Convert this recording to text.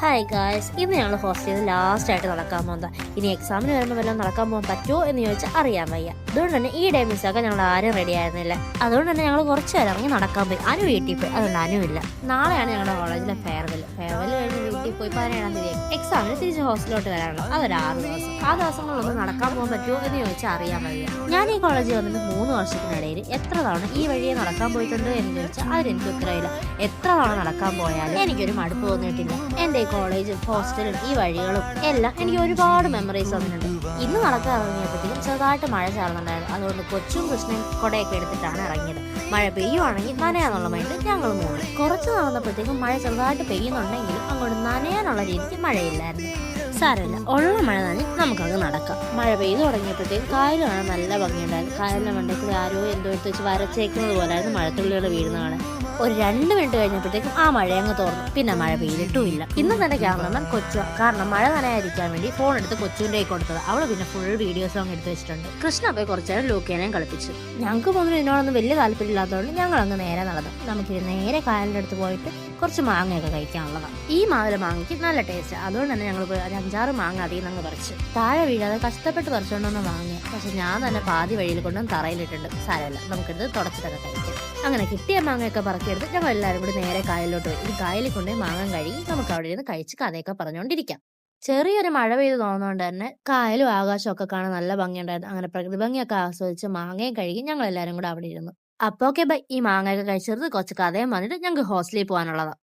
Hi guys, ഇന്ന് ഞങ്ങൾ ഹോസ്റ്റലിൽ ലാസ്റ്റ് ആയിട്ട് നടക്കാൻ പോകുന്നത്. ഇനി എക്സാമിന് വരുമ്പോൾ വല്ലതും നടക്കാൻ പോകാൻ പറ്റുമോ എന്ന് ചോദിച്ചാൽ അറിയാൻ വയ്യ. അതുകൊണ്ട് തന്നെ ഈ ഡേ മിസ്സാക്കാൻ ഞങ്ങൾ ആരും റെഡി ആയിരുന്നില്ല. അതുകൊണ്ട് തന്നെ ഞങ്ങൾ കുറച്ച് നേരം ഇറങ്ങി നടക്കാൻ പോയി. അനു വീട്ടിൽ പോയി, അതുകൊണ്ട് അനുവില്ല. നാളെയാണ് ഞങ്ങളുടെ കോളേജിലെ ഫെയർവെൽ കഴിഞ്ഞ് വീട്ടിൽ പോയി 17-ാം തീയതി എക്സാമിന് തിരിച്ച് ഹോസ്റ്റലിലോട്ട് വരാനുള്ളത്. അതൊരു 6 ദിവസം. ആ ദിവസങ്ങളിലൊന്നും നടക്കാൻ പോകാൻ പറ്റുമോ എന്ന് ചോദിച്ചാൽ അറിയാൻ വയ്യ. ഞാൻ ഈ കോളേജിൽ വന്നിട്ട് 3 വർഷത്തിനിടയിൽ എത്ര തവണ ഈ വഴിയെ നടക്കാൻ പോയിട്ടുണ്ട് എന്ന് ചോദിച്ചാൽ അതിനെനിക്ക് ഉത്തരവില്ല. എത്ര തവണ നടക്കാൻ പോയാലും എനിക്കൊരു മടുപ്പ് തോന്നിയിട്ടില്ല. എൻ്റെ കോളേജും ഹോസ്റ്റലും ഈ വഴികളും എല്ലാം എനിക്ക് ഒരുപാട് മെമ്മറീസ് വന്നിട്ടുണ്ട്. ഇന്ന് നടക്കാൻ ഇറങ്ങിയപ്പോഴത്തേക്കും ചെറുതായിട്ട് മഴ ചാറുന്നുണ്ടായിരുന്നു. അതുകൊണ്ട് കൊച്ചും കൃഷ്ണൻ കൊടയൊക്കെ എടുത്തിട്ടാണ് ഇറങ്ങിയത്. മഴ പെയ്യുവാണെങ്കിൽ നനയാന്നുള്ള മൈൻഡ് ഞങ്ങൾ മൂന്ന്. കുറച്ച് നടന്നപ്പോഴത്തേക്കും മഴ ചെറുതായിട്ട് പെയ്യുന്നുണ്ടെങ്കിലും അങ്ങോട്ട് നനയാനുള്ള രീതിക്ക് മഴയില്ലായിരുന്നു. സാരമില്ല, ഉള്ള മഴ നനഞ്ഞ് നമുക്കങ്ങ് നടക്കാം. മഴ പെയ്തു തുടങ്ങിയപ്പോഴത്തേക്കും കായൽ കാണാൻ നല്ല ഭംഗിയുണ്ടായിരുന്നു. കായലിന്റെ മണ്ടയ്ക്ക് ആരോ എന്തോ എടുത്ത് വെച്ച് വരച്ചേക്കുന്നത് പോലായിരുന്നു മഴത്തുള്ളികൾ വീഴുന്ന കാണാൻ. ഒരു 2 മിനിറ്റ് കഴിഞ്ഞപ്പോഴത്തേക്കും ആ മഴയങ്ങ് തോർന്നു. പിന്നെ മഴ പെയ്തിട്ടുമില്ല. ഇന്ന് തന്നെ ക്യാമറമാൻ കൊച്ചു, കാരണം മഴ നനയാതിരിക്കാൻ വേണ്ടി ഫോൺ എടുത്ത് കൊച്ചുവിൻ്റെ കൊടുത്തത്. അവള് പിന്നെ ഫുൾ വീഡിയോസ് അങ്ങ് എടുത്ത് വെച്ചിട്ടുണ്ട്. കൃഷ്ണ പോയി കുറച്ചു നേരം ലൂക്കേനെയും കളിപ്പിച്ചു. ഞങ്ങൾക്ക് പോകുന്നത് ഇതിനോടൊന്നും വലിയ താല്പര്യമില്ലാത്തതുകൊണ്ട് ഞങ്ങൾ അങ്ങ് നേരെ നടന്നു. നമുക്ക് നേരെ കായലിൻ്റെ അടുത്ത് പോയിട്ട് കുറച്ച് മാങ്ങയൊക്കെ കഴിക്കാനുള്ളതാണ്. ഈ മാവിലെ മാങ്ങയ്ക്ക് നല്ല ടേസ്റ്റ്. അതുകൊണ്ട് തന്നെ ഞങ്ങൾ പോയി 5-6 മാങ്ങ അതിൽ നിന്ന് പറിച്ചു. താഴെ വീഴാതെ കഷ്ടപ്പെട്ട് പറിച്ചുകൊണ്ടൊന്ന് വാങ്ങിയ, പക്ഷെ ഞാൻ തന്നെ പാതി വഴിയിൽ കൊണ്ടും തറയിലിട്ടുണ്ട്. സാരമില്ല, നമുക്കെടുത്ത് തുടച്ചിട്ടൊക്കെ കഴിക്കാം. അങ്ങനെ കിട്ടിയ മാങ്ങയൊക്കെ പറക്കിയെടുത്ത് ഞങ്ങൾ എല്ലാവരും കൂടി നേരെ കായലിലോട്ട് പോയി. ഈ കായലിൽ കൊണ്ടേ മാങ്ങ കഴുകി നമുക്ക് അവിടെ ഇരുന്ന് കഴിച്ച് കഥയൊക്കെ പറഞ്ഞുകൊണ്ടിരിക്കാം. ചെറിയൊരു മഴ പെയ്ത് തോന്നുന്നതുകൊണ്ട് തന്നെ കായലും ആകാശവും ഒക്കെ കാണാൻ നല്ല ഭംഗിയുണ്ടായിരുന്നു. അങ്ങനെ പ്രകൃതി ഭംഗിയൊക്കെ ആസ്വദിച്ച് മാങ്ങയും കഴുകി ഞങ്ങൾ എല്ലാവരും കൂടെ അവിടെ ഇരുന്നു. അപ്പൊ ഓക്കെ ബൈ. ഈ മാങ്ങയൊക്കെ കഴിച്ചെടുത്ത് കുറച്ച് കഥയും വന്നിട്ട് ഞങ്ങൾക്ക് ഹോസ്റ്റലിൽ പോകാനുള്ളതാണ്.